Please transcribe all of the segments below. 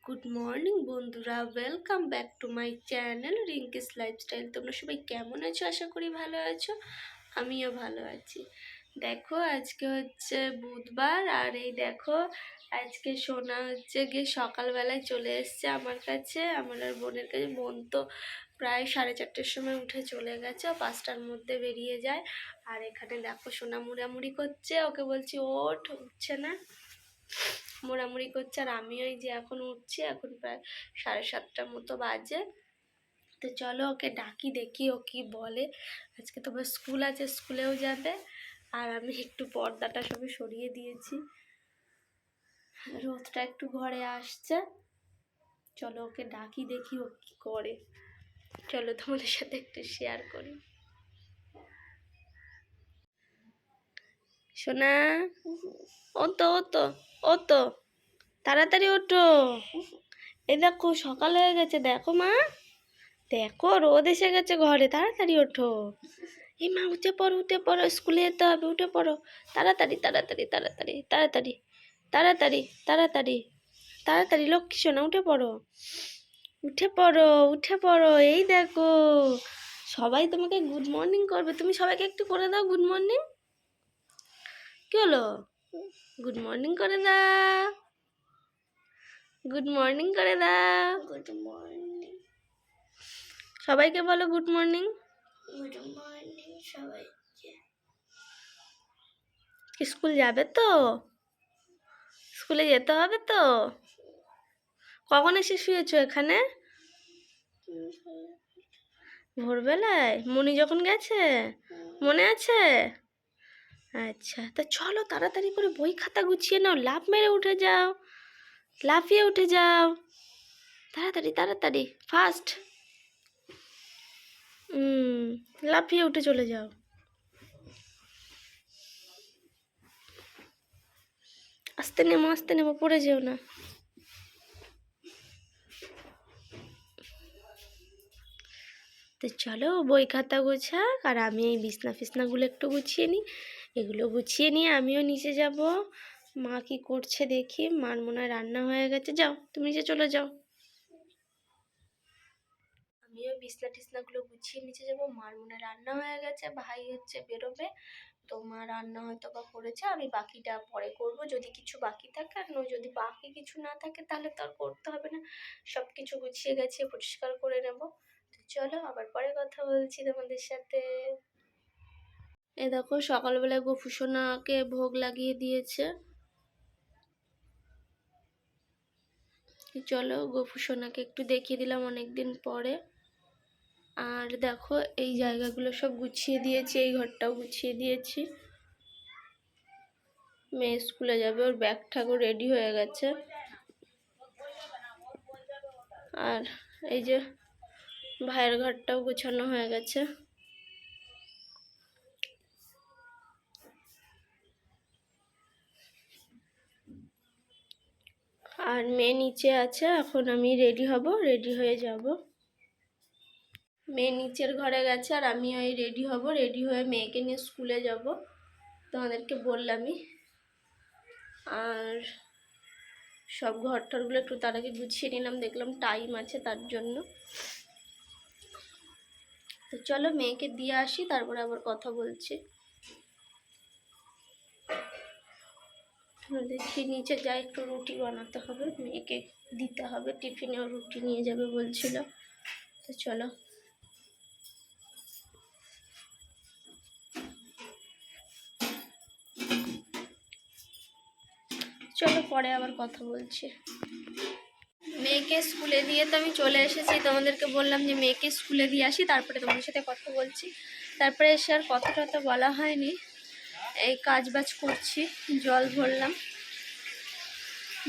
Good morning বন্ধুরা, welcome back to my channel Rinki's lifestyle. তোমরা সবাই কেমন আছো? আশা করি ভালো আছো। আমিও ভালো আছি। দেখো আজকে হচ্ছে বুধবার, আর এই দেখো আজকে সোনা হচ্ছে গিয়ে সকালবেলায় চলে এসছে আমার কাছে, আমার আর বোনের কাছে। বোন তো প্রায় 4:30টার সময় উঠে চলে গেছে, 5টার মধ্যে বেরিয়ে যায়। আর এখানে দেখো সোনা মুড়ামুড়ি করছে, ওকে বলছি ওঠ, উঠছে না, মোড়ামুড়ি করছে। আর আমিও এই যে এখন উঠছি, এখন প্রায় 7:30টার মতো বাজে। তো চলো ওকে ডাকি, দেখি ও কি বলে। আজকে তোমার স্কুল আছে, স্কুলেও যাবে। আর আমি একটু পর্দাটা সবে সরিয়ে দিয়েছি, রোদটা একটু ঘরে আসছে। চলো ওকে ডাকি, দেখি ও কি করে। চলো তোমাদের সাথে একটু শেয়ার করি। সোনা, ও তো ও তো ও তো তাড়াতাড়ি ওঠো। এই দেখো সকাল হয়ে গেছে, দেখো মা, দেখো রোদ এসে গেছে ঘরে, তাড়াতাড়ি ওঠো। এই মা, উঠে পড়ো, উঠে পড়ো, স্কুলে যেতে হবে, উঠে পড়ো তাড়াতাড়ি তাড়াতাড়ি তাড়াতাড়ি তাড়াতাড়ি তাড়াতাড়ি তাড়াতাড়ি তাড়াতাড়ি। লক্ষ্মী সোনা, উঠে পড়ো, উঠে পড়ো, উঠে পড়ো। এই দেখো সবাই তোমাকে গুড মর্নিং করবে, তুমি সবাইকে একটু করে দাও গুড মর্নিং। কি হলো? গুড মর্নিং করে দাও, গুড মর্নিং করে দাও। গুড মর্নিং সবাইকে বলো, গুড মর্নিং। গুড মর্নিং সবাইকে। স্কুল যাবে তো? স্কুলে যেতে হবে তো? কখন এসে শুয়েছো এখানে? ভোরবেলায় মনি যখন গেছে, মনে আছে? আচ্ছা, তা চলো তাড়াতাড়ি করে বই খাতা গুছিয়ে নাও, লাফ মেরে উঠে যাও, লাফিয়ে উঠে যাও, তাড়াতাড়ি তাড়াতাড়ি, ফাস্ট। লাফিয়ে উঠে চলে যাও। আস্তে নেমো, পড়ে যেও না। তো চলো বই খাতা গোছাক, আর আমি এই বিছনা ফিছনাগুলো একটু গুছিয়ে নিই। এগুলো গুছিয়ে নিয়ে আমিও নিচে যাব। মা কি করছে দেখি, মার মনে হয় রান্না হয়ে গেছে। যাও তুমি নিচে চলে যাও, আমিও বিছনা টিছনাগুলো গুছিয়ে নিচে যাব। মার মনে হয় রান্না হয়ে গেছে, ভাই হচ্ছে বেরোবে, তো মা রান্না হয়তো বা করেছে, আমি বাকিটা পরে করব যদি কিছু বাকি থাকে। আর যদি বাকি কিছু না থাকে তাহলে তো আর করতে হবে না, সব কিছু গুছিয়ে গেছে, পরিষ্কার করে নেব। তো চলো আবার পরে কথা বলছি তোমাদের সাথে। এ দেখো সকালবেলায় গোপুসোনাকে ভোগ লাগিয়ে দিয়েছে। চলো গোপুসোনাকে একটু দেখিয়ে দিলাম অনেকদিন পরে। আর দেখো এই জায়গাগুলো সব গুছিয়ে দিয়েছি, এই ঘরটাও গুছিয়ে দিয়েছি। মেয়ে স্কুলে যাবে, ওর ব্যাগ ঠাকুর রেডি হয়ে গেছে। আর এই যে ভাইয়ের ঘরটাও গুছানো হয়ে গেছে। আর মেয়ে নিচে আছে, এখন আমি রেডি হব, রেডি হয়ে যাব। মেয়ে নিচের ঘরে গেছে, আর আমি ওই রেডি হব, রেডি হয়ে মেয়েকে নিয়ে স্কুলে যাব, তোমাদেরকে বললামই। আর সব ঘর টরগুলো একটু তার আগে গুছিয়ে নিলাম, দেখলাম টাইম আছে তার জন্য। তো চলো মেয়েকে দিয়ে আসি, তারপরে আবার কথা বলছি। দেখি নিচে যাই, একটু রুটি বানাতে হবে, মেয়েকে দিতে হবে, টিফিনেও রুটি নিয়ে যাবে বলছিল। তো চলো চলো পরে আবার কথা বলছি। মেয়েকে স্কুলে দিয়ে তো আমি চলে এসেছি, তোমাদেরকে বললাম যে মেয়েকে স্কুলে দিয়ে আসি, তারপরে তোমাদের সাথে কথা বলছি। তারপরে এসে আর কথা টথা বলা হয়নি, এই কাজ বাজ করছি, জল ভরলাম।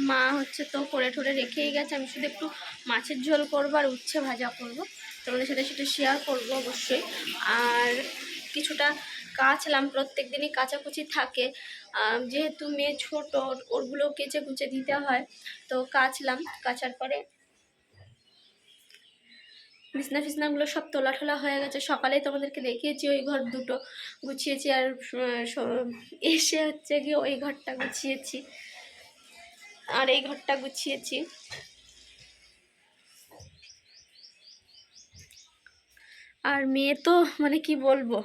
মা হচ্ছে তো করে ঠরে রেখেই গেছে, আমি শুধু একটু মাছের ঝোল করবো আর উচ্ছে ভাজা করব, তোমাদের সাথে সেটা শেয়ার করব অবশ্যই। আর কিছুটা কাচলাম, প্রত্যেক দিনই কাচাকুচি থাকে, যেহেতু মেয়ে ছোট, ওরগুলো কেচে কুচে দিতে হয়, তো কাচলাম। কাচার পরে বিছনা ফিছনাগুলো সব তোলা ঠোলা হয়ে গেছে, সকালেই তোমাদেরকে দেখিয়েছি ওই ঘর দুটো গুছিয়েছি, আর এসে হচ্ছে গিয়ে ওই ঘরটা গুছিয়েছি, আর এই ঘরটা গুছিয়েছি। আর মেয়ে তো মানে কি বলবো,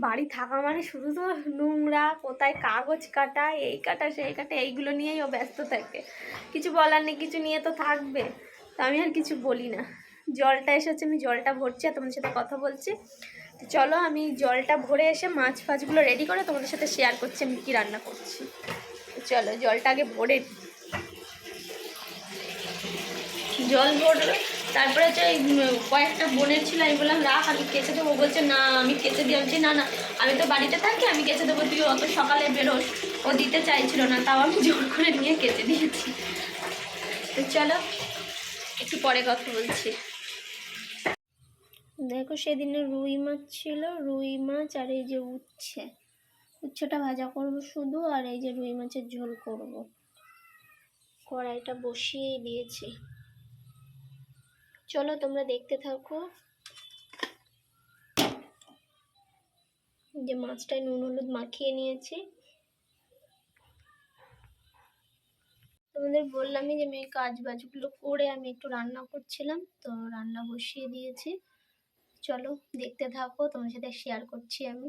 বাড়ি থাকা মানে শুধু তো নোংরা, কোথায় কাগজ কাটা, এই কাটা সেই কাটা, এইগুলো নিয়েই ও ব্যস্ত থাকে। কিছু বলার নেই, কিছু নিয়ে তো থাকবে, তো আমি আর কিছু বলি না। জলটা এসেছে, আমি জলটা ভরছি আর তোমাদের সাথে কথা বলছি। তো চলো আমি জলটা ভরে এসে মাছ ফাছগুলো রেডি করে তোমাদের সাথে শেয়ার করছি আমি কী রান্না করছি। চলো জলটা আগে ভরে, জল ভরলো, তারপরে হচ্ছে কয়েকটা বোনের ছিল, আমি বললাম রাখ আমি কেচে দেবো, বলছে না আমি কেচে দিয়ে, বলছি না না আমি তো বাড়িতে থাকি আমি কেচে দেবো, তুই অত সকালে বেরোস। ও দিতে চাইছিল না, তাও আমি জোর করে নিয়ে কেচে দিয়েছি। তো চলো একটু পরে কথা বলছি। দেখো সেদিনে রুই মাছ ছিল, রুই মাছ আর এই যে উচ্ছেটা ভাজা করব শুধু, আর এই যে রুই মাছের ঝোল করব। কড়াইটা বসিয়েই দিয়েছি, চলো তোমরা দেখতে থাকো। যে মাছটায় নুন হলুদ মাখিয়ে নিয়েছি, তোমাদের বললামই যে আমি কাজ বাজগুলো করে আমি একটু রান্না করছিলাম, তো রান্না বসিয়ে দিয়েছি। চলো দেখতে থাকো, তোমার সাথে শেয়ার করছি আমি।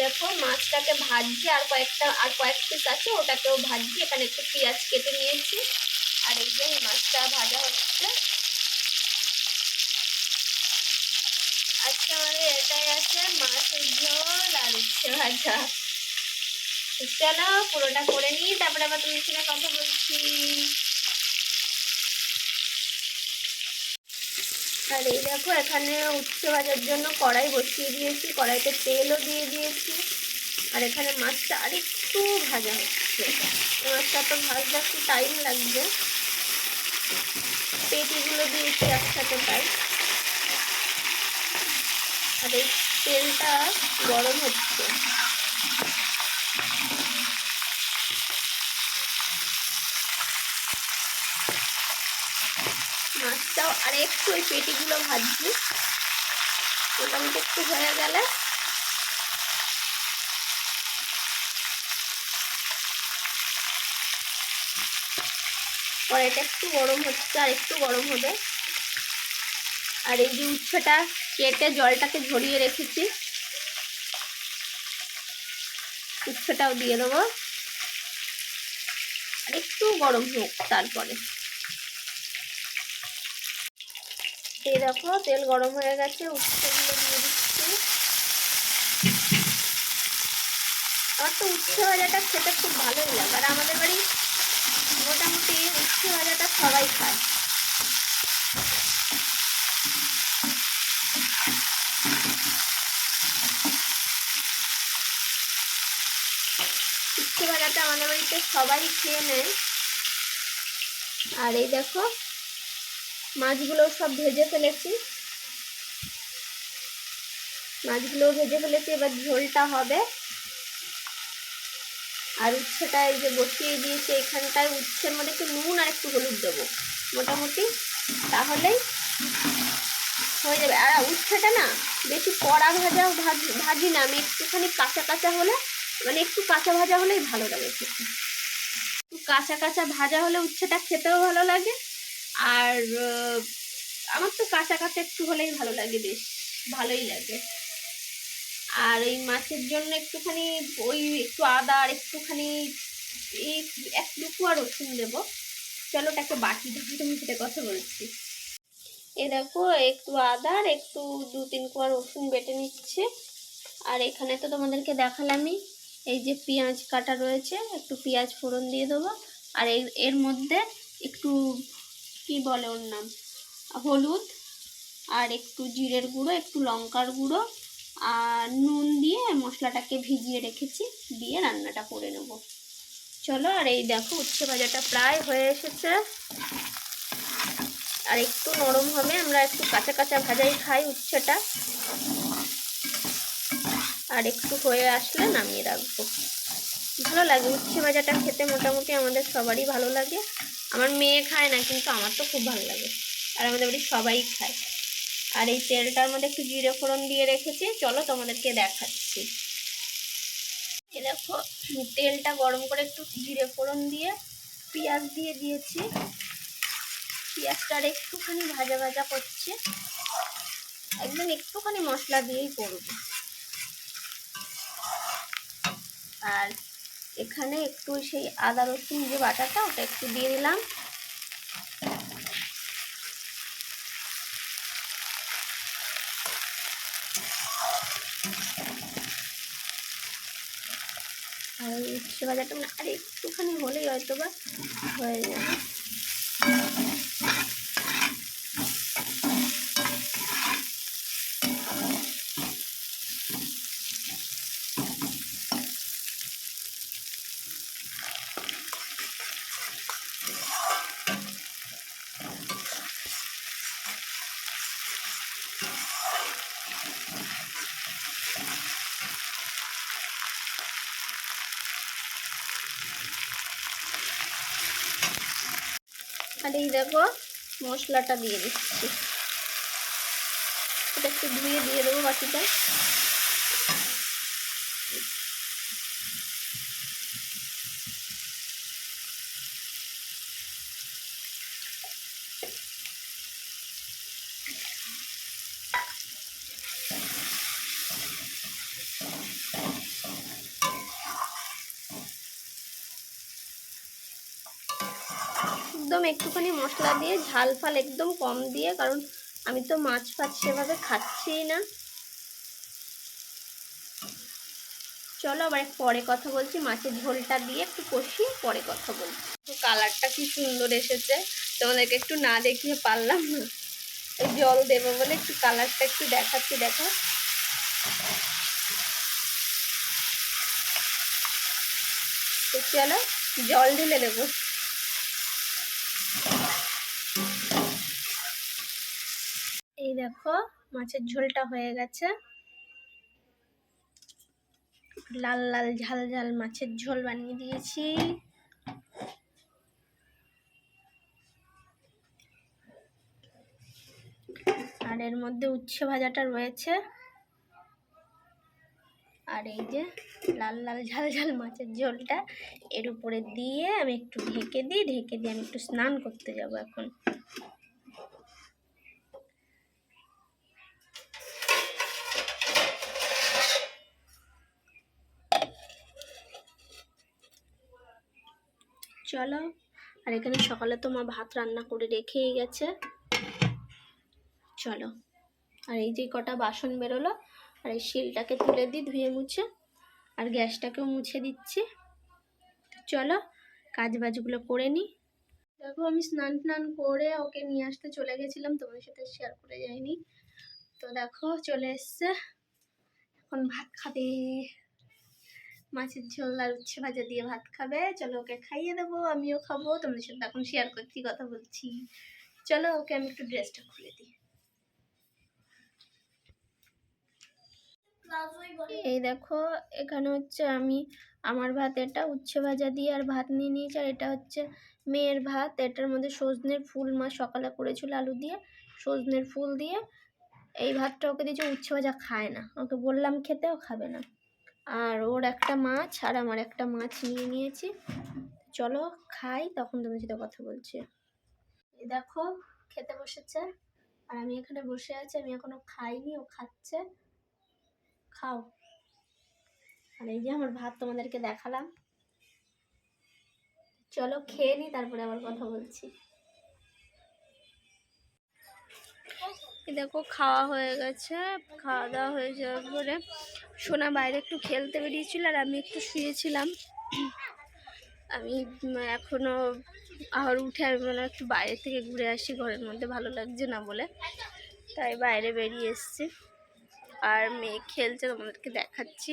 দেখো মাছটাকে ভাজছি, আর কয়েক পিস আছে ওটাকেও ভাজছি। এখানে একটু পেঁয়াজ কেটে নিয়েছি, আর এই যে মাছটা ভাজা হচ্ছে। আজকে আমাদের এটাই আছে, মাছের ঝোল আর উচ্ছে ভাজা। চলো পুরোটা করে নিই, তারপরে আবার তোমার সাথে কথা বলছি। আর এই দেখো এখানে উচ্ছে ভাজার জন্য কড়াই বসিয়ে দিয়েছি, কড়াইতে তেলও দিয়ে দিয়েছি। আর এখানে মাছটা আরেকটু ভাজা হচ্ছে, মাছটা তো ভাজতে একটু টাইম লাগবে। পেটিগুলো দিয়েছি একসাথে তাই। আর এই তেলটা গরম হচ্ছে, মাছটাও আর একটু ওই পেটিগুলো ভাজছি, মোটামুটি একটু হয়ে গেলে কড়াইটা একটু গরম হচ্ছে, আর একটু গরম হবে। আর এই যে উচ্ছেটা কেটে জলটাকে ঝরিয়ে রেখেছি, উচ্ছেটাও দিয়ে দেবো, আর একটু গরম হোক তারপরে। এই দেখো তেল গরম হয়ে গেছে, উচ্ছেগুলো দিয়ে দিচ্ছি। আমার তো উচ্ছে ভাজাটা খেতে খুব ভালোই লাগে, আর আমাদের বাড়ি মোটামুটি উচ্ছে ভাজাটা সবাই খায়। উচ্ছে ভাজাটা আমাদের বাড়িতে সবাই খেয়ে নেয়। আর এই দেখো মাছগুলো সব ভেজে ফেলেছি, এবার ঝোলটা হবে। আর উচ্ছেটা এই যে বসিয়ে দিয়েছি, এখানটায় উচ্ছের মধ্যে একটু নুন আর একটু হলুদ দেবো মোটামুটি, তাহলেই হয়ে যাবে। আর উচ্ছেটা না বেশি কড়া ভাজি না আমি, একটুখানি কাঁচা কাঁচা হলে, মানে একটু কাঁচা ভাজা হলেই ভালো লাগে খেতে। একটু কাঁচা কাঁচা ভাজা হলে উচ্ছেটা খেতেও ভালো লাগে। আর আমার তো কাঁচা কাঁচা একটু হলেই ভালো লাগে, বেশ ভালোই লাগে। আর এই মাছের জন্য একটুখানি ওই একটু আদা আর একটুখানি এই এক টুকরো রসুন দেবো। চলো ওটাকে বাটি দেবো, তোমার সাথে কথা বলছি। এ দেখো একটু আদা আর একটু 2-3 কোয়া রসুন বেটে নিচ্ছে। আর এখানে তো তোমাদেরকে দেখালামই, এই যে পেঁয়াজ কাটা রয়েছে, একটু পেঁয়াজ ফোড়ন দিয়ে দেবো। আর এর মধ্যে একটু কি বলে ওর নাম, হলুদ আর একটু জিরের গুঁড়ো, একটু লঙ্কার গুঁড়ো আর নুন দিয়ে মশলাটাকে ভিজিয়ে রেখেছি, দিয়ে রান্নাটা করে নেব। চলো। আর এই দেখো উচ্ছে ভাজাটা প্রায় হয়ে এসেছে, আর একটু নরম হবে, আমরা একটু কাঁচা কাঁচা ভাজাই খাই উচ্ছেটা। আর একটু হয়ে আসলে নামিয়ে রাখবো। ভালো লাগে উচ্ছে ভাজাটা খেতে, মোটামুটি আমাদের সবারই ভালো লাগে। আমার মেয়ে খায় না, কিন্তু আমার তো খুব ভালো লাগে, আর আমাদের বাড়ির সবাই খায়। আর এই তেলটার মধ্যে একটু জিরে ফোড়ন দিয়ে রেখেছি, চলো তোমাদেরকে দেখাচ্ছি। এই দেখো তেলটা গরম করে একটু জিরে ফোড়ন দিয়ে পেঁয়াজ দিয়ে দিয়েছি, পেঁয়াজটা আর একটুখানি ভাজা ভাজা করছি, একদম একটুখানি মশলা দিয়েই করব। আর এখানে একটু সেই আদা রসুন যে বাটাটা ওটা একটু দিয়ে দিলাম। আর উচ্ছে ভাজাটা মানে আর একটুখানি হলেই হয়তো বা হয়ে যাবে। আর এই দেখো মশলাটা দিয়ে দিচ্ছি, এটা একটু ধুয়ে দিয়ে দেবো বাকিটা। একদম একটুখানি মশলা দিয়ে, ঝাল ফাল একদম কম দিয়ে, কারণ আমি তো মাছ ফাছ সেভাবে খাচ্ছি না। চলো আবার পরে কথা বলছি, মাছের ঝোলটা দিয়ে একটু কষিয়ে পরে কথা বলছি। তো কালারটা কি সুন্দর এসেছে, তোমাদেরকে একটু না দেখিয়ে পারলাম না, ওই জল দেবো বলে একটু কালারটা একটু দেখাচ্ছি। দেখো তো চলো জল ঢেলে দেবো। এই দেখো মাছের ঝোলটা হয়ে গেছে, লাল লাল ঝাল ঝাল মাছের ঝোল বানিয়ে দিয়েছি। আর এর মধ্যে উচ্ছে ভাজাটা রয়েছে, আর এই যে লাল লাল ঝাল ঝাল মাছের ঝোলটা এর উপরে দিয়ে আমি একটু ঢেকে দিই, আমি একটু স্নান করতে যাব এখন। চলো, আর এখানে সকালে তো মা ভাত রান্না করে রেখেই গেছে। চলো, আর এই যে কটা বাসন বেরোলো, আর এই শিলটাকে তুলে দিই ধুয়ে মুছে, আর গ্যাসটাকেও মুছে দিচ্ছি। চলো কাজ বাজগুলো করে নিই। দেখো আমি স্নান করে ওকে নিয়ে আসতে চলে গেছিলাম, তোমাদের সাথে শেয়ার করে যাইনি। তো দেখো চলে এসছে, এখন ভাত খাবে, মাছের ঝোল আর উচ্ছে ভাজা দিয়ে ভাত খাবে। চলো ওকে খাইয়ে দেবো, আমিও খাবো, তোমাদের সাথে এখন শেয়ার করছি, কথা বলছি। চলো ওকে আমি একটু ড্রেসটা খুলে দিই। এই দেখো এখানে হচ্ছে আমি আমার ভাত, এটা উচ্ছে ভাজা দিয়ে আর ভাত নিয়ে নিয়েছি, আর এটা হচ্ছে মেয়ের ভাত। এটার মধ্যে সজনের ফুল মা সকালে করেছিল আলু দিয়ে, সজনের ফুল দিয়ে। এই ভাতটা ওকে দিয়েছে, উচ্ছে ভাজা খায় না, ওকে বললাম খেতেও খাবে না। আর ওর একটা মাছ আর আমার একটা মাছ নিয়ে নিয়েছি। চলো খাই, তখন তোমার সাথে কথা বলছি। এই দেখো খেতে বসেছে, আর আমি এখানে বসে আছি, আমি এখনো খাইনি, ও খাচ্ছে। খাও। আর এই যে আমার ভাত তোমাদেরকে দেখালাম, চলো খেয়ে নি তারপরে আবার কথা বলছি। দেখো খাওয়া হয়ে গেছে, খাওয়া দাওয়া হয়ে যাওয়ার পরে সোনা বাইরে একটু খেলতে বেরিয়েছিল, আর আমি একটু শুয়েছিলাম। আমি এখনো আবার উঠে আমি মনে একটু বাইরে থেকে ঘুরে আসি, ঘরের মধ্যে ভালো লাগছে না বলে, তাই বাইরে বেরিয়ে এসছি। আর মেয়ে খেলছে, তোমাদেরকে দেখাচ্ছি,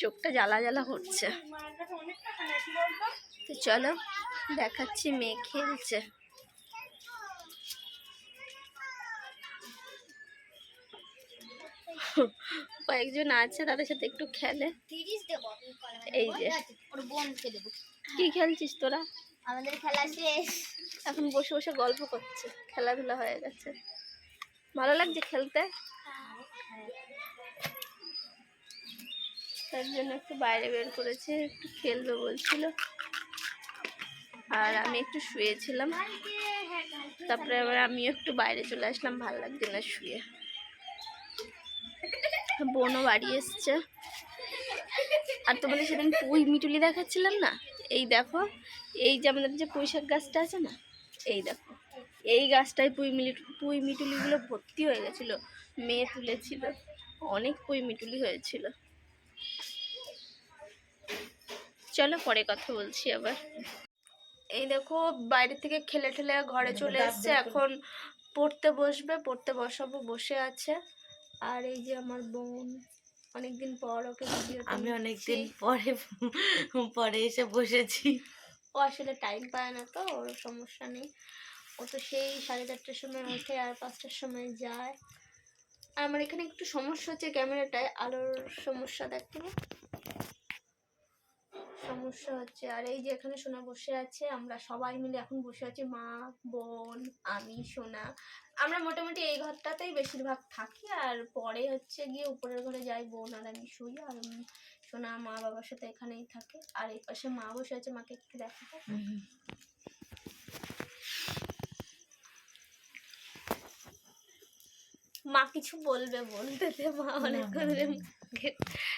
চোখটা জ্বালা জ্বালা করছে। তো চলো দেখাচ্ছি, মেয়ে খেলছে। কয়েকজন আছে তাদের সাথে একটু খেলে। এই যে কি খেলছিস তোরা? আমাদের খেলা শেষ, এখন বসে বসে গল্প করছে, খেলাধুলা হয়ে গেছে। ভালো লাগছে খেলতে, তার জন্য একটু বাইরে বের করেছে, একটু খেলবে বলছিল। আর আমি একটু শুয়েছিলাম। তারপরে আবার আমি একটু বাইরে চলে আসলাম, ভালো লাগছে না শুয়ে। বোনও বাড়ি এসছে। আর তোমাদের সেদিন পুঁই মিটুলি দেখাচ্ছিলাম না, এই দেখো, এই যে আমাদের যে পুঁই শাক গাছটা আছে না, এই দেখো এই গাছটায় পুঁই মিটুলিগুলো ভর্তি হয়ে গেছিলো, মেয়ে তুলেছিল, অনেক পুঁই মিটুলি হয়েছিল। চলো পরে কথা বলছি আবার। এই দেখো বাইরে থেকে খেলে ঠেলে ঘরে চলে এসছে, এখন পড়তে বসবে, পড়তে বসাবো, বসে আছে। আর এই যে আমার বোন, অনেকদিন পর ওকে আমি অনেকদিন পরে এসে বসেছি। ও আসলে টাইম পায় না, তো ওর সমস্যা নেই, ও তো সেই 4:30টার সময় ওঠে আর 5টার সময় যায়। আর আমার এখানে একটু সমস্যা হচ্ছে ক্যামেরাটায়, আলোর সমস্যা, দেখতে সমস্যা হচ্ছে। আর এই যে এখানে সোনা বসে আছে, আমরা সবাই মিলে এখন বসে আছি, মা, বোন, আমি, সোনা। আমরা মোটামুটি এই ঘরটাতেই বেশিরভাগ থাকি, আর পরে হচ্ছে গিয়ে উপরের ঘরে যাই, বোন আর আমি শুই, আর সোনা মা বাবার সাথে এখানেই থাকে। আর এই পাশে মা বসে আছে, মাকে একটু দেখাবো। মা কিছু বলবে, বলতে দে, মা অনেক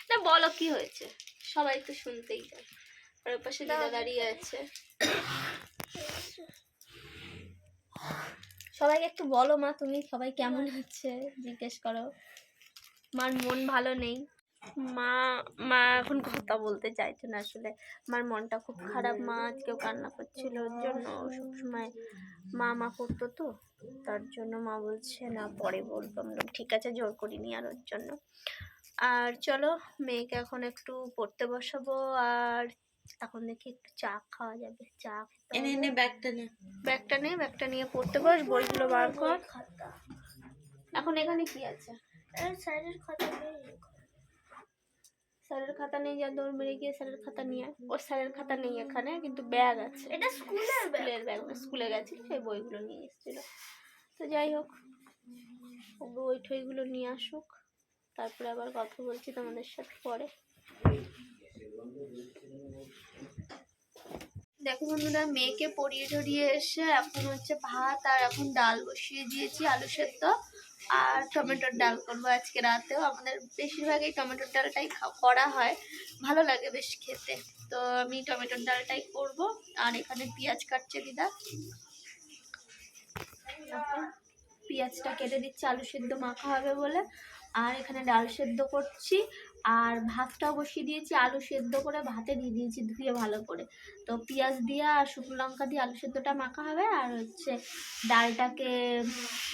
না, বলো কি হয়েছে, সবাই তো শুনতেই চায়। আর ওর পাশে দিদা দাঁড়িয়ে আছে। সবাইকে একটু বলো মা, তুমি সবাই কেমন আছে জিজ্ঞেস করো। মার মন ভালো নেই, মা মা এখন কথা বলতে চাইছে না, আসলে মার মনটা খুব খারাপ। মা আজকেও কান্না করছিল, ওর জন্য সবসময় মা করতো, তো তার জন্য মা বলছে না পরে বলবো। আমরা ঠিক আছে, জোর করিনি আর ওর জন্য। আর চলো মেয়েকে এখন একটু পড়তে বসাবো, আর এখন দেখি একটু চা খাওয়া যাবে, চা এনে ব্যাগটা নিয়ে পড়তে বস, বইগুলো বার কর। এখন এখানে কি আছে? স্যারের খাতা নেই, যা দৌড় মেরে গিয়ে স্যারের খাতা নিয়ে আয়। ওর স্যারের খাতা নেই এখানে, কিন্তু ব্যাগ আছে, এটা স্কুলের ব্যাগ, স্কুলে গেছিল সেই বইগুলো নিয়ে এসেছিল। তো যাই হোক, বই ঠইগুলো নিয়ে আসুক, তারপরে আবার কথা বলছি তোমাদের সাথে পরে। দেখো বন্ধুরা, মেয়েকে পড়িয়ে টড়িয়ে এসে এখন হচ্ছে ভাত, আর এখন ডাল বসিয়ে দিয়েছি, আলু সেদ্ধ আর টমেটোর ডাল করবো আজকে রাতেও। আমাদের বেশিরভাগই টমেটোর ডালটাই করা হয়, ভালো লাগে বেশ খেতে, তো আমি টমেটোর ডালটাই করব। আর এখানে পেঁয়াজ কাটছে দিদা, পেঁয়াজটা কেটে দিচ্ছি, আলু সেদ্ধ মাখা হবে বলে। আর এখানে ডাল সেদ্ধ করছি, আর ভাতটাও বসিয়ে দিয়েছি, আলু সেদ্ধ করে ভাতে দিয়ে দিয়েছি ধুয়ে ভালো করে। তো পেঁয়াজ দিয়ে আর শুকনো লঙ্কা দিয়ে আলু সেদ্ধটা মাখা হবে, আর হচ্ছে ডালটাকে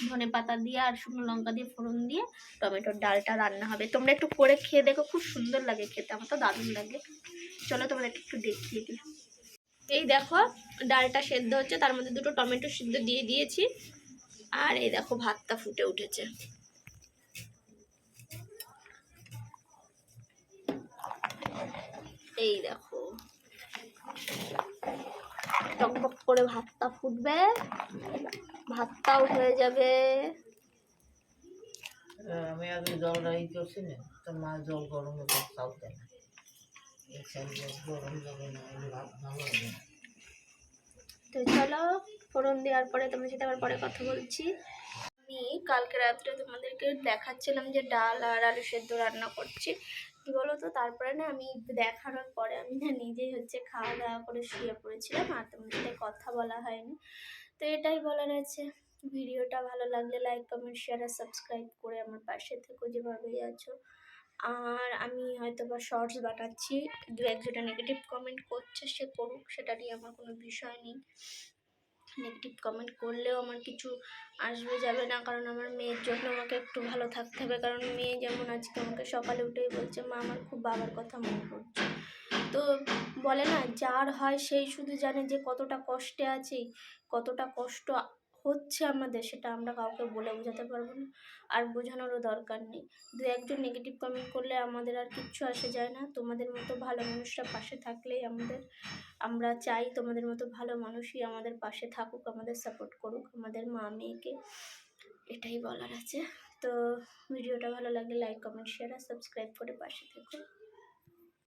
ধনে পাতা দিয়ে আর শুকনো লঙ্কা দিয়ে ফোড়ন দিয়ে টমেটোর ডালটা রান্না হবে। তোমরা একটু করে খেয়ে দেখো, খুব সুন্দর লাগে খেতে, আমার তো দারুণ লাগে। চলো তোমাদেরকে একটু দেখিয়ে দিই। এই দেখো ডালটা সেদ্ধ হচ্ছে, তার মধ্যে দুটো টমেটো সিদ্ধ দিয়ে দিয়েছি, আর এই দেখো ভাতটা ফুটে উঠেছে। এই দেখো টকবক করে ভাতটা ফুটবে, ভাতটাও হয়ে যাবে। আমি আগে জলটা ই করছি না, তো মা জল গরম চাল দেয় না, গরম জল ভাত ভালো হবে। তো চলো ফোড়ন দেওয়ার পরে তোমার সাথে আবার পরে কথা বলছি। আমি কালকে রাত্রে তোমাদেরকে দেখাচ্ছিলাম যে ডাল আর আলু সেদ্ধ রান্না করছি, কি বলো তো, তারপরে না আমি দেখানোর পরে আমি না নিজেই হচ্ছে খাওয়া দাওয়া করে শুয়ে পড়েছিলাম, আর তোমার সাথে কথা বলা হয়নি। তো এটাই বলার আছে, ভিডিওটা ভালো লাগলে লাইক কমেন্ট শেয়ার আর সাবস্ক্রাইব করে আমার পাশে থেকো যেভাবেই আছো। আর আমি হয়তো বা শর্টস বানাচ্ছি, দু একজনে নেগেটিভ কমেন্ট করছে, সে করুক, সেটা নিয়ে আমার কোনো বিষয় নেই। নেগেটিভ কমেন্ট করলেও আমার কিছু আসবে যাবে না, কারণ আমার মেয়ের জন্য আমাকে একটু ভালো থাকতে হবে। কারণ মেয়ে যেমন আজকে আমাকে সকালে উঠেই বলছে, মা আমার খুব বাবার কথা মনে পড়ছে। তো বলে না, যার হয় সেই শুধু জানে যে কতটা কষ্টে আছি, কতটা কষ্ট হচ্ছে আমাদের, সেটা আমরা কাউকে বলে বোঝাতে পারবো না, আর বোঝানোরও দরকার নেই। দু একজন নেগেটিভ কমেন্ট করলে আমাদের আর কিচ্ছু আসে যায় না। তোমাদের মতো ভালো মানুষরা পাশে থাকলেই আমরা চাই তোমাদের মতো ভালো মানুষই আমাদের পাশে থাকুক, আমাদের সাপোর্ট করুক, আমাদের মা মেয়েকে, এটাই বলার আছে। তো ভিডিওটা ভালো লাগলে লাইক কমেন্ট শেয়ার আর সাবস্ক্রাইব করে পাশে থেকো।